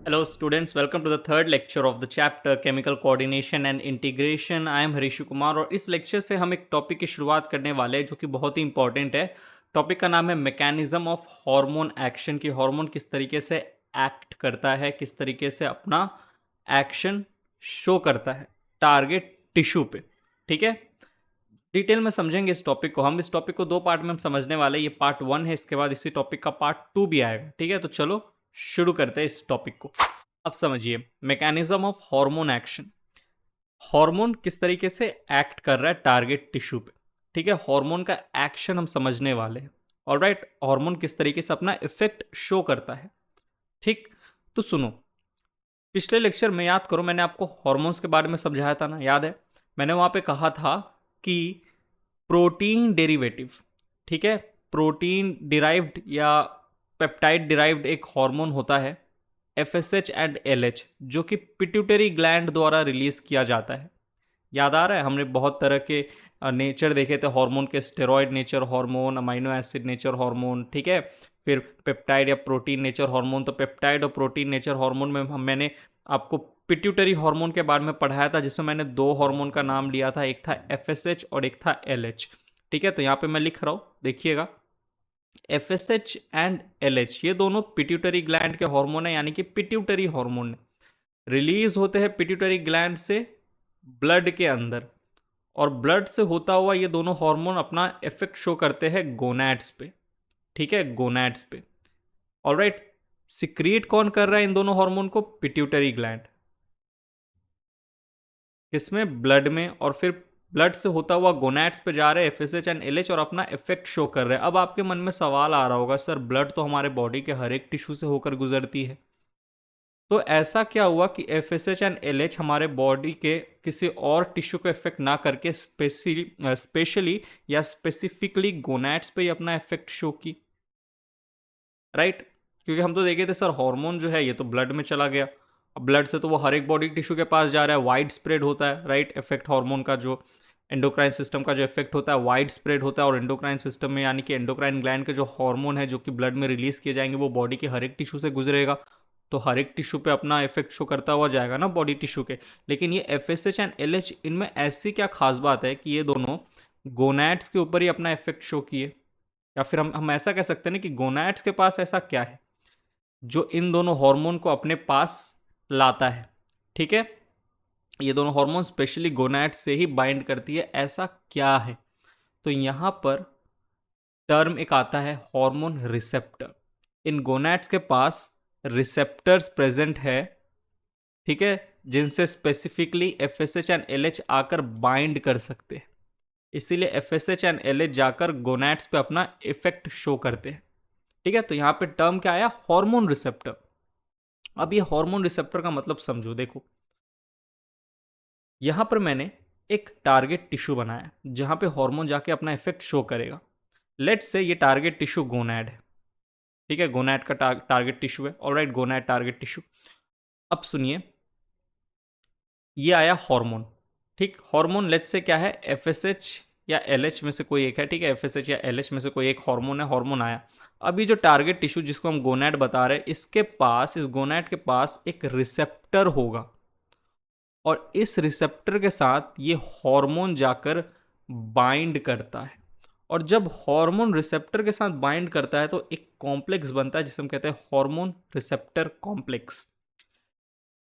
Hello students, welcome to the third lecture of the chapter Chemical Coordination and Integration. I am Harish Kumar और इस lecture से हम एक topic की शुरुआत करने वाले हैं जो कि बहुत ही इंपॉर्टेंट है। टॉपिक का नाम है मैकेनिज्म ऑफ हार्मोन एक्शन, की हार्मोन किस तरीके से एक्ट करता है, किस तरीके से अपना एक्शन शो करता है टारगेट टिश्यू पे। ठीक है, डिटेल में समझेंगे इस टॉपिक को। हम इस टॉपिक को दो पार्ट में हम समझने वाले हैं। ये पार्ट 1 है, इसके बाद इसी टॉपिक का पार्ट 2 भी आएगा। ठीक है, तो चलो शुरू करते हैं इस टॉपिक को। अब समझिए mechanism of hormone action. Hormone किस तरीके से एक्ट कर रहा है टारगेट टिश्यू पे। ठीक है, हार्मोन का एक्शन हम समझने वाले हैं। ऑलराइट, हार्मोन किस तरीके से अपना इफेक्ट शो करता है। ठीक, तो सुनो, पिछले लेक्चर में याद करो, मैंने आपको हार्मोन्स के बारे में समझाया था ना, याद है? मैंने वहां पे कहा था कि प्रोटीन डेरिवेटिव, ठीक है, प्रोटीन डिराइव्ड या पेप्टाइड डिराइव्ड एक हार्मोन होता है FSH एंड LH, जो कि पिट्यूटरी ग्लैंड द्वारा रिलीज किया जाता है। याद आ रहा है? हमने बहुत तरह के नेचर देखे थे हार्मोन के, steroid nature hormone, amino acid nature hormone, ठीक है, फिर पेप्टाइड या प्रोटीन नेचर हार्मोन। तो पेप्टाइड और प्रोटीन नेचर हार्मोन में मैंने आपको पिट्यूटरी हार्मोन के बारे में पढ़ाया था, जिसमें मैंने दो हार्मोन का नाम लिया था, एक था FSH और एक था LH। ठीक है, तो यहाँ पे मैं लिख रहा हूँ, देखिएगा, FSH एंड LH ये दोनों पिट्यूटरी ग्लैंड के हार्मोन है, यानी कि पिट्यूटरी हार्मोन रिलीज होते हैं पिट्यूटरी ग्लैंड से ब्लड के अंदर, और ब्लड से होता हुआ ये दोनों हार्मोन अपना इफेक्ट शो करते हैं गोनैड्स पे। ठीक है, गोनैड्स पे। ऑलराइट, सिक्रीट कौन कर रहा है इन दोनों हार्मोन को? Pituitary gland. किसमें? ब्लड में, और फिर ब्लड से होता हुआ गोनैड्स पे जा रहे हैं FSH एंड LH और अपना इफेक्ट शो कर रहे हैं। अब आपके मन में सवाल आ रहा होगा, सर ब्लड तो हमारे बॉडी के हर एक टिश्यू से होकर गुजरती है, तो ऐसा क्या हुआ कि FSH एंड LH हमारे बॉडी के किसी और टिश्यू को इफेक्ट ना करके स्पेशली या स्पेसिफिकली गोनैड्स पे ही अपना इफेक्ट शो की? राइट, क्योंकि हम तो देखे थे सर हार्मोन जो है ये तो ब्लड में चला गया, अब ब्लड से तो वो हर एक बॉडी टिश्यू के पास जा रहा है, वाइड स्प्रेड होता है। राइट, इफेक्ट हार्मोन का जो एंडोक्राइन सिस्टम का जो इफेक्ट होता है वाइड स्प्रेड होता है, और एंडोक्राइन सिस्टम में यानी कि एंडोक्राइन ग्लैंड के जो हार्मोन है जो कि ब्लड में रिलीज किए जाएंगे वो बॉडी के हर एक टिश्यू से गुजरेगा, तो हर एक टिश्यू पे अपना इफेक्ट शो करता हुआ जाएगा ना बॉडी टिश्यू के। लेकिन ये FSH एंड LH, इनमें ऐसी क्या खास बात है कि ये दोनों गोनैड्स के ऊपर ही अपना इफेक्ट शो किए? या फिर हम ऐसा कह सकते हैं ना कि गोनैड्स के पास ऐसा क्या है जो इन दोनों हार्मोन को अपने पास लाता है? ठीक है, ये दोनों हार्मोन स्पेशली गोनैड से ही बाइंड करती है, ऐसा क्या है? तो यहां पर टर्म एक आता है हार्मोन रिसेप्टर। इन गोनैड्स के पास रिसेप्टर्स प्रेजेंट है, ठीक है, जिनसे स्पेसिफिकली FSH एंड LH आकर बाइंड कर सकते हैं। इसीलिए FSH एंड LH जाकर गोनैड्स पे अपना इफेक्ट शो करते हैं। ठीक है, तो यहां पे टर्म क्या आया? Hormone receptor. अब ये हार्मोन रिसेप्टर का मतलब समझो, देखो यहां पर मैंने एक टारगेट टिश्यू बनाया जहां पे हार्मोन जाके अपना इफेक्ट शो करेगा। लेट्स से ये टारगेट टिश्यू गोनैड है। ठीक है, गोनैड का टारगेट टिश्यू है। Alright, gonad target tissue. अब सुनिए, ये आया हार्मोन। ठीक, हार्मोन लेट्स से क्या है? FSH या LH में से कोई एक है। ठीक है, FSH या LH में से कोई एक हार्मोन है, हार्मोन आया। अभी जो टारगेट टिश्यू जिसको हम गोनैड बता रहे हैं, इसके पास, इस गोनैड के पास एक रिसेप्टर होगा, और इस रिसेप्टर के साथ ये हार्मोन जाकर बाइंड करता है। और जब हार्मोन रिसेप्टर के साथ बाइंड करता है तो एक कॉम्प्लेक्स बनता है जिसे हम कहते हैं हार्मोन रिसेप्टर कॉम्प्लेक्स।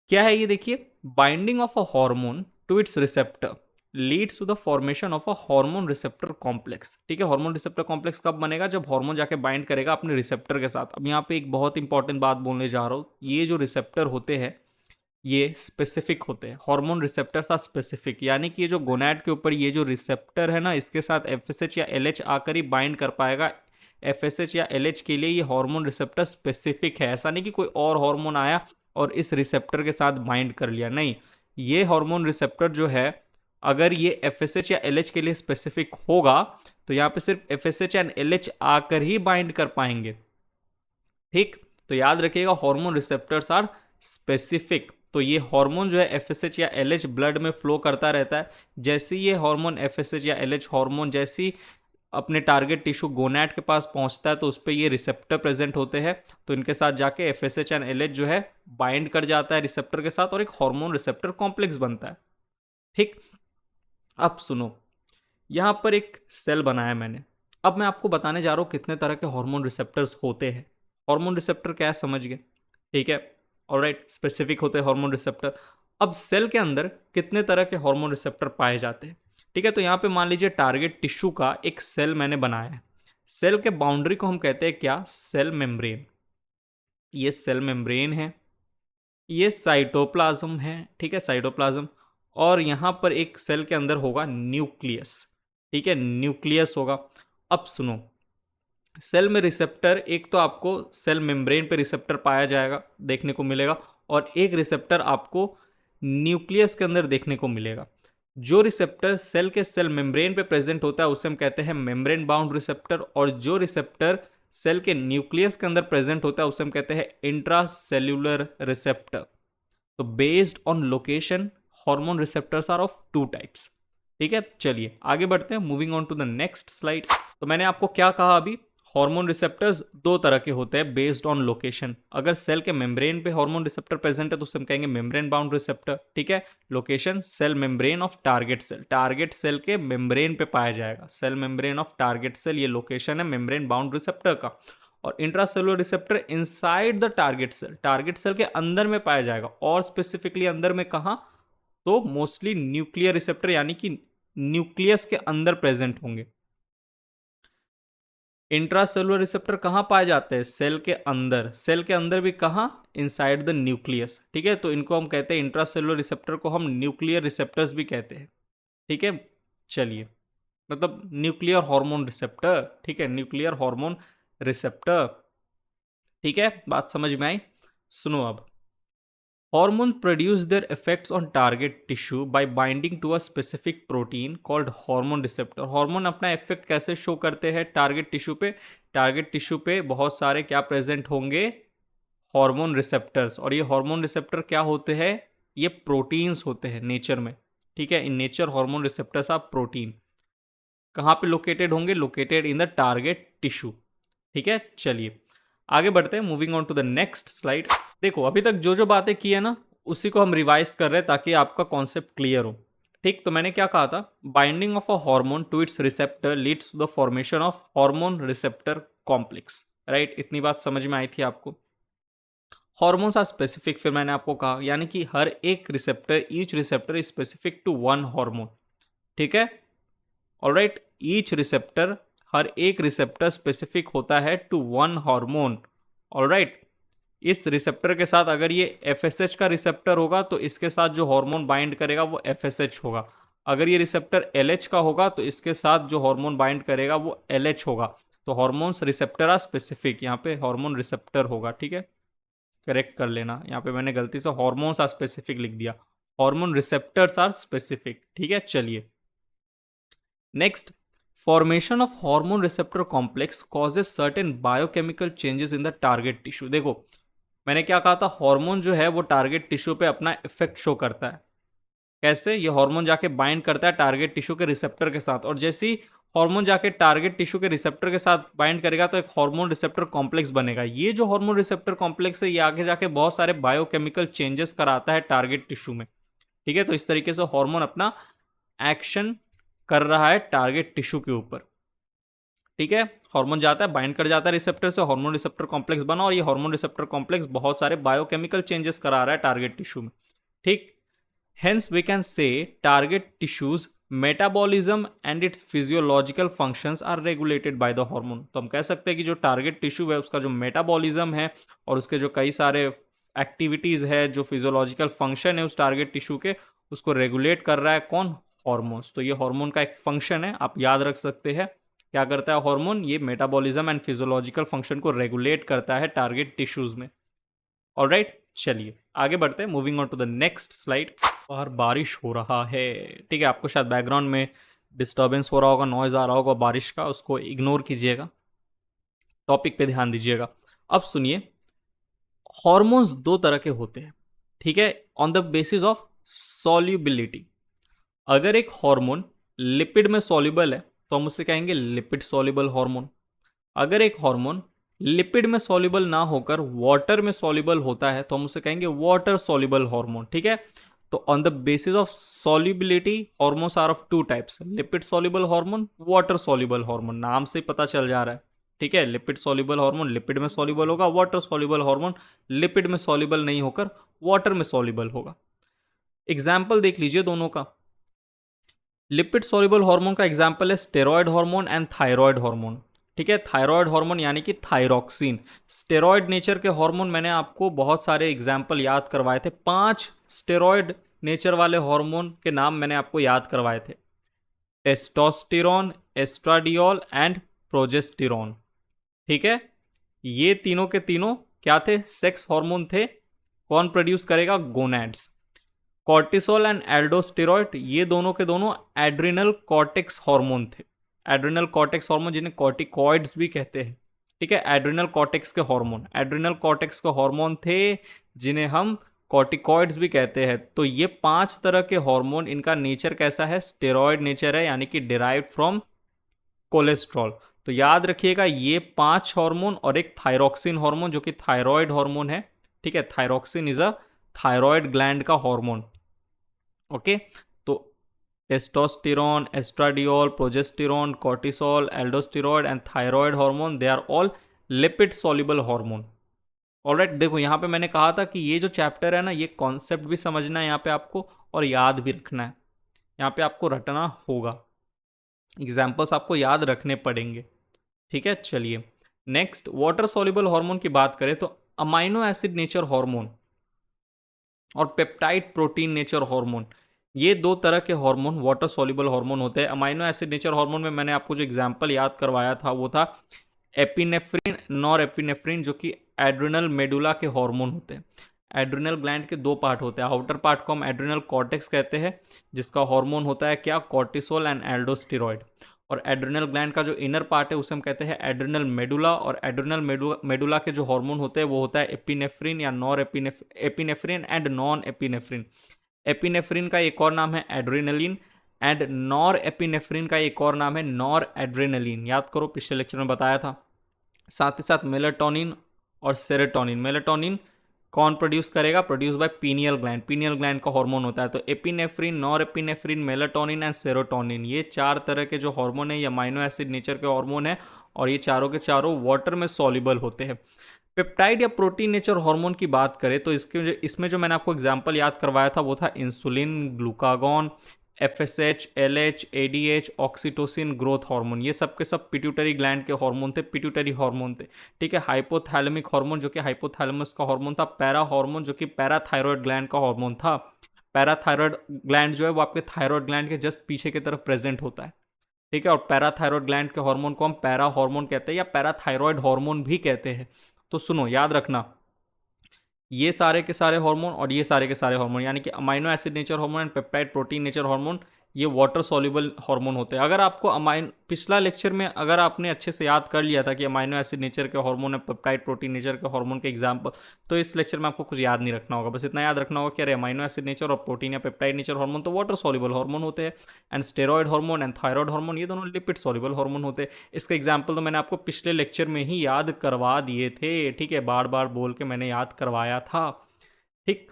क्या है ये? देखिए, binding of a hormone to its receptor leads to the formation of a hormone receptor complex. ठीक है, हार्मोन रिसेप्टर कॉम्प्लेक्स कब बनेगा? जब हार्मोन जाके बाइंड करेगा अपने रिसेप्टर के साथ। अब यहाँ पे एक बहुत इंपॉर्टेंट बात बोलने जा रहा हूँ, ये जो रिसेप्टर होते हैं ये स्पेसिफिक होते हैं। हार्मोन रिसेप्टर्स आर स्पेसिफिक, यानी कि ये जो गोनैड के ऊपर ये जो रिसेप्टर है ना, इसके साथ FSH या LH आकर ही बाइंड कर पाएगा। FSH या LH के लिए ये हार्मोन रिसेप्टर स्पेसिफिक है। ऐसा नहीं कि कोई और हार्मोन आया और इस रिसेप्टर के साथ बाइंड कर लिया, नहीं। ये हार्मोन रिसेप्टर जो है, अगर ये FSH या LH के लिए स्पेसिफिक होगा तो यहाँ पे सिर्फ FSH एंड LH आकर ही बाइंड कर पाएंगे। ठीक, तो याद रखिएगा हार्मोन रिसेप्टर्स आर स्पेसिफिक। तो ये हार्मोन जो है FSH या LH ब्लड में फ्लो करता रहता है। जैसे ये हार्मोन FSH या LH हार्मोन जैसी अपने टारगेट टिश्यू गोनैड के पास पहुंचता है तो उस पर ये रिसेप्टर प्रेजेंट होते हैं, तो इनके साथ जाके एफएसएच एंड एलएच जो है बाइंड कर जाता है रिसेप्टर के साथ और एक हार्मोन रिसेप्टर कॉम्प्लेक्स बनता है। ठीक, अब सुनो, यहां पर एक सेल बनाया मैंने। अब मैं आपको बताने जा रहा हूं कितने तरह के हार्मोन रिसेप्टर्स होते हैं। हार्मोन रिसेप्टर क्या है समझ गए, ठीक है, ऑलराइट, स्पेसिफिक होते हैं हार्मोन रिसेप्टर। अब सेल के अंदर कितने तरह के हार्मोन रिसेप्टर पाए जाते हैं, ठीक है। तो यहां पे मान लीजिए टारगेट टिश्यू का एक सेल मैंने बनाया है। सेल के बाउंड्री को हम कहते हैं क्या, सेल मेम्ब्रेन। ये सेल मेम्ब्रेन है, ये साइटोप्लाज्म है, ठीक है, साइटोप्लाज्म। और यहां पर एक सेल के अंदर होगा न्यूक्लियस, ठीक है, न्यूक्लियस होगा। अब सुनो, सेल में रिसेप्टर, एक तो आपको सेल मेम्ब्रेन पे रिसेप्टर पाया जाएगा, देखने को मिलेगा, और एक रिसेप्टर आपको न्यूक्लियस के अंदर देखने को मिलेगा। जो रिसेप्टर सेल के सेल मेम्ब्रेन पे प्रेजेंट होता है उसे हम कहते हैं मेम्ब्रेन बाउंड रिसेप्टर, और जो रिसेप्टर सेल के न्यूक्लियस के अंदर प्रेजेंट होता है उसे हम कहते हैं इंट्रासेल्यूलर रिसेप्टर। तो based on location hormone receptors are of two types, ठीक है। चलिए आगे बढ़ते हैं, moving on to the next slide. तो मैंने आपको क्या कहा अभी, हार्मोन रिसेप्टर्स दो तरह के होते हैं बेस्ड ऑन लोकेशन। अगर सेल के मेम्ब्रेन पे हार्मोन रिसेप्टर प्रेजेंट है तो उसे हम कहेंगे मेम्ब्रेन बाउंड रिसेप्टर, ठीक है। Location cell membrane of target cell, target cell के मेम्ब्रेन पे पाया जाएगा, cell membrane of target cell, ये लोकेशन है मेम्ब्रेन बाउंड रिसेप्टर का। और intracellular receptor inside the target cell, target cell के अंदर में पाया जाएगा, और स्पेसिफिकली अंदर में कहां, तो मोस्टली न्यूक्लियर रिसेप्टर यानी कि न्यूक्लियस के अंदर प्रेजेंट होंगे। इंट्रासेलुलर रिसेप्टर कहां पाए जाते हैं, सेल के अंदर, सेल के अंदर भी कहां, इनसाइड द न्यूक्लियस, ठीक है। तो इनको हम कहते हैं, इंट्रासेलुलर रिसेप्टर को हम न्यूक्लियर रिसेप्टर्स भी कहते हैं, ठीक है। चलिए, मतलब न्यूक्लियर हार्मोन रिसेप्टर, ठीक है, न्यूक्लियर हार्मोन रिसेप्टर, ठीक है, बात समझ में आई। सुनो अब, Hormones produce their effects on target tissue by binding to a specific protein called hormone receptor. Hormone अपना इफेक्ट कैसे शो करते हैं टारगेट टिश्यू पे, टारगेट टिश्यू पे बहुत सारे क्या प्रेजेंट होंगे, हार्मोन रिसेप्टर्स। और ये हार्मोन रिसेप्टर क्या होते हैं, ये प्रोटीन्स होते हैं नेचर में, ठीक है। In nature hormone receptors are protein. कहाँ पे लोकेटेड होंगे, located in the target tissue, ठीक है। चलिए आगे बढ़ते हैं, moving on to the next slide. देखो अभी तक जो जो बातें की है ना उसी को हम रिवाइज कर रहे हैं ताकि आपका कॉन्सेप्ट क्लियर हो, ठीक। तो मैंने क्या कहा था, binding of a hormone to its receptor leads to the formation of hormone receptor complex, right. इतनी बात समझ में आई थी आपको। हॉर्मोन्स आर स्पेसिफिक, फिर मैंने आपको कहा, यानी कि हर एक receptor, each receptor is specific to one hormone, ठीक है, ऑलराइट। ईच रिसेप्टर, हर एक रिसेप्टर स्पेसिफिक होता है टू वन हार्मोन, ऑलराइट। इस रिसेप्टर के साथ अगर ये एफएसएच का रिसेप्टर होगा तो इसके साथ जो हार्मोन बाइंड करेगा वो एफएसएच होगा। अगर ये रिसेप्टर एलएच का होगा तो इसके साथ जो हार्मोन बाइंड करेगा वो एलएच होगा। तो हार्मोन्स रिसेप्टर आर स्पेसिफिक, यहाँ पे हार्मोन रिसेप्टर होगा, ठीक है, करेक्ट कर लेना, यहाँ पे मैंने गलती से हार्मोन्स आर स्पेसिफिक लिख दिया, हार्मोन रिसेप्टर्स आर स्पेसिफिक, ठीक है। चलिए next, formation of hormone receptor complex causes certain biochemical changes in the target tissue. देखो मैंने क्या कहा था, हार्मोन जो है वो टारगेट टिश्यू पे अपना इफेक्ट शो करता है। कैसे, ये हार्मोन जाके बाइंड करता है टारगेट टिश्यू के रिसेप्टर के साथ, और जैसे ही हार्मोन जाके टारगेट टिश्यू के रिसेप्टर के साथ बाइंड करेगा तो एक हार्मोन रिसेप्टर कॉम्प्लेक्स बनेगा। ये जो हार्मोन रिसेप्टर कॉम्प्लेक्स है ये आगे जाके बहुत सारे बायोकेमिकल चेंजेस कराता है टारगेट टिश्यू में, ठीक है। तो इस तरीके से हार्मोन अपना एक्शन कर रहा है टारगेट टिश्यू के ऊपर, ठीक है। हार्मोन जाता है, बाइंड कर जाता है रिसेप्टर से, हार्मोन रिसेप्टर कॉम्प्लेक्स बना, और ये हार्मोन रिसेप्टर कॉम्प्लेक्स बहुत सारे बायोकेमिकल चेंजेस करा रहा है टारगेट टिश्यू में, ठीक। Hence we can say target tissues metabolism and its physiological functions are regulated by the hormone. तो हम कह सकते हैं कि जो टारगेट टिश्यू है उसका जो मेटाबॉलिज्म है और उसके जो कई सारे एक्टिविटीज है, जो फिजियोलॉजिकल फंक्शन है उस टारगेट टिश्यू के, उसको रेगुलेट कर रहा है कौन, हार्मोन्स। तो ये हार्मोन का एक फंक्शन है, आप याद रख सकते हैं। क्या करता है हार्मोन, ये मेटाबॉलिज्म एंड फिजियोलॉजिकल फंक्शन को रेगुलेट करता है टारगेट टिश्यूज में, ऑलराइट। चलिए आगे बढ़ते हैं, moving on to the next slide. बाहर बारिश हो रहा है, ठीक है, आपको शायद बैकग्राउंड में डिस्टर्बेंस हो रहा होगा, नॉइज आ रहा होगा बारिश का, उसको इग्नोर कीजिएगा, टॉपिक पे ध्यान दीजिएगा। अब सुनिए, हॉर्मोन्स दो तरह के होते हैं, ठीक है, on the basis of solubility. अगर एक हार्मोन लिपिड में सॉल्युबल है तो हम उसे कहेंगे लिपिड सॉल्युबल हार्मोन। अगर एक हार्मोन लिपिड में सॉल्युबल ना होकर वाटर में सॉल्युबल होता है तो हम उसे कहेंगे वाटर सॉल्युबल हार्मोन। ठीक है, तो on the basis of solubility hormones are of two types, lipid soluble hormone, water soluble hormone. नाम से पता चल जा रहा है। ठीक है, लिपिड सॉल्युबल हार्मोन लिपिड में सॉल्युबल होगा, वाटर सॉल्युबल हार्मोन लिपिड में सॉल्युबल नहीं होकर वाटर में सॉल्युबल होगा। एग्जाम्पल देख लीजिए दोनों का। लिपिड सॉल्युबल हार्मोन का एग्जाम्पल है steroid hormone and thyroid hormone. ठीक है, थायराइड हार्मोन यानी कि थायरॉक्सिन। स्टेरॉयड नेचर के हार्मोन मैंने आपको बहुत सारे एग्जाम्पल याद करवाए थे। 5 स्टेरॉयड नेचर वाले हार्मोन के नाम मैंने आपको याद करवाए थे। Testosterone, estradiol and progesterone. ठीक है, ये तीनों के तीनों क्या थे? सेक्स हार्मोन थे। कौन प्रोड्यूस करेगा? गोनैड्स। कॉर्टिसोल एंड एल्डोस्टेरॉइड, ये दोनों के दोनों एड्रिनल कॉर्टेक्स हार्मोन थे। एड्रिनल कॉर्टेक्स हार्मोन जिन्हें कॉर्टिकॉइड्स भी कहते हैं। ठीक है, एड्रिनल कॉर्टेक्स के हार्मोन, एड्रिनल कॉर्टेक्स के हार्मोन थे जिन्हें हम कॉर्टिकॉइड्स भी कहते हैं। तो ये 5 तरह के हार्मोन, इनका नेचर कैसा है? स्टेरॉयड नेचर है, यानी कि डिराइव्ड फ्रॉम कोलेस्ट्रॉल। तो याद रखिएगा ये 5 हार्मोन और एक थायरॉक्सिन हार्मोन जो कि थायराइड हार्मोन है। ठीक है, thyroxine is a thyroid gland का हार्मोन। ओके, तो testosterone, estradiol, progesterone, cortisol, aldosteroid and thyroid hormone, they are all lipid soluble hormone. Alright, देखो यहाँ पे मैंने कहा था कि ये जो चैप्टर है ना, ये कॉन्सेप्ट भी समझना है यहाँ पे आपको और याद भी रखना है। यहाँ पे आपको रटना होगा, एग्जाम्पल्स आपको याद रखने पड़ेंगे। ठीक है, चलिए नेक्स्ट, वाटर सॉल्युबल हार्मोन की बात करें तो अमाइनो एसिड नेचर हार्मोन और पेप्टाइड प्रोटीन नेचर हार्मोन, ये 2 तरह के हार्मोन वाटर सॉल्युबल हार्मोन होते हैं। अमाइनो एसिड नेचर हार्मोन में मैंने आपको जो एग्जांपल याद करवाया था वो था एपिनेफ्रिन, नॉर एपिनेफ्रिन, जो कि एड्रिनल मेडुला के हार्मोन होते हैं। एड्रिनल ग्लैंड के 2 पार्ट होते हैं। आउटर पार्ट को हम एड्रिनल कॉर्टेक्स कहते हैं, जिसका हार्मोन होता है क्या? Cortisol and aldosteroid. और एड्रिनल ग्लैंड का जो इनर पार्ट है उसे हम कहते हैं एड्रिनल मेडुला। और एड्रिनल मेडुला के जो हार्मोन होते हैं वो होता है एपिनेफ्रिन या nor epinephrine and non epinephrine. Epinephrine का एक और नाम है एड्रेनलिन एंड नॉर एपिनेफ्रिन का एक और नाम है नॉर एड्रेनलिन। याद करो, पिछले लेक्चर में बताया था। साथ ही साथ मेलाटोनिन और सेरोटोनिन। मेलाटोनिन कौन प्रोड्यूस करेगा? Produce by pineal gland. Pineal gland का हार्मोन होता है। तो epinephrine, nor epinephrine, melatonin and serotonin, ये 4 तरह के जो हार्मोन है ये अमाइनो एसिड नेचर के हार्मोन है और ये चारों के चारों वाटर में सॉल्युबल होते हैं। पेप्टाइड या प्रोटीन नेचर हार्मोन की बात करें तो इसमें जो मैंने आपको एग्जांपल याद करवाया था वो था insulin, glucagon, FSH, LH, ADH, oxytocin, growth hormone. ये सब के सब पिट्यूटरी ग्लैंड के हार्मोन थे, पिट्यूटरी हार्मोन थे। ठीक है, हाइपोथैलेमिक हार्मोन जो कि हाइपोथैलेमस का हार्मोन था। पैरा हार्मोन जो कि पैराथायरॉयड ग्लैंड का हार्मोन था। पैराथायरॉयड ग्लैंड जो है वो आपके थायरॉयड ग्लैंड के जस्ट पीछे की तरफ प्रेजेंट होता है। ठीक है, और पैराथायरॉयड ग्लैंड के हार्मोन को हम पैरा हार्मोन कहते हैं या पैराथायरॉयड हार्मोन भी कहते हैं। तो सुनो, याद रखना, ये सारे के सारे हार्मोन और ये सारे के सारे हार्मोन यानी कि amino acid nature hormone and peptide protein nature hormone, ये वाटर सॉल्युबल हार्मोन होते हैं। अगर आपको पिछला लेक्चर में अगर आपने अच्छे से याद कर लिया था कि अमाइनो एसिड नेचर के हार्मोन है, पेप्टाइड प्रोटीन नेचर के हार्मोन के एग्जाम्पल, तो इस लेक्चर में आपको कुछ याद नहीं रखना होगा। बस इतना याद रखना होगा कि अरे अमाइनो एसिड नेचर और प्रोटीन या पेप्टाइड नेचर हार्मोन तो वाटर सॉल्युबल हार्मोन होते हैं and steroid hormone and thyroid hormone ये दोनों लिपिड सॉल्युबल हार्मोन होते हैं। इसका एग्जाम्पल तो मैंने आपको पिछले लेक्चर में ही याद करवा दिए थे। ठीक है, बार बार बोल के मैंने याद करवाया था। ठीक,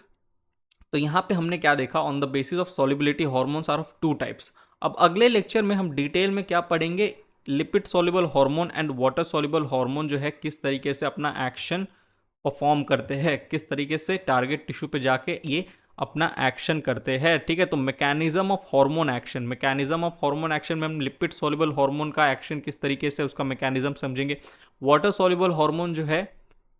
तो यहाँ पे हमने क्या देखा? On the basis of solubility hormones are of 2 types. अब अगले लेक्चर में हम डिटेल में क्या पढ़ेंगे? Lipid soluble hormone and water soluble hormone जो है किस तरीके से अपना एक्शन परफॉर्म करते हैं, किस तरीके से टारगेट टिश्यू पे जाके ये अपना एक्शन करते हैं। ठीक है, तो mechanism of hormone action, mechanism of hormone action में हम लिपिड सॉल्युबल हार्मोन का एक्शन किस तरीके से उसका मैकेनिज्म समझेंगे। वाटर सॉल्युबल हार्मोन जो है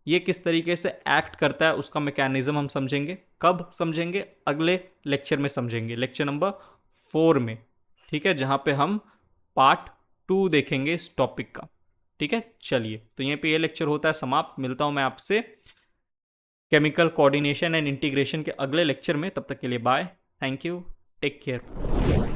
ये किस तरीके से एक्ट करता है उसका मैकेनिज्म हम समझेंगे। कब समझेंगे? अगले लेक्चर में समझेंगे, लेक्चर नंबर 4 में। ठीक है, जहां पे हम पार्ट 2 देखेंगे इस टॉपिक का। ठीक है, चलिए तो यहीं पे ये लेक्चर होता है समाप्त। मिलता हूं मैं आपसे केमिकल कोऑर्डिनेशन एंड इंटीग्रेशन के अगले लेक्चर में। तब तक के लिए bye, thank you, take care.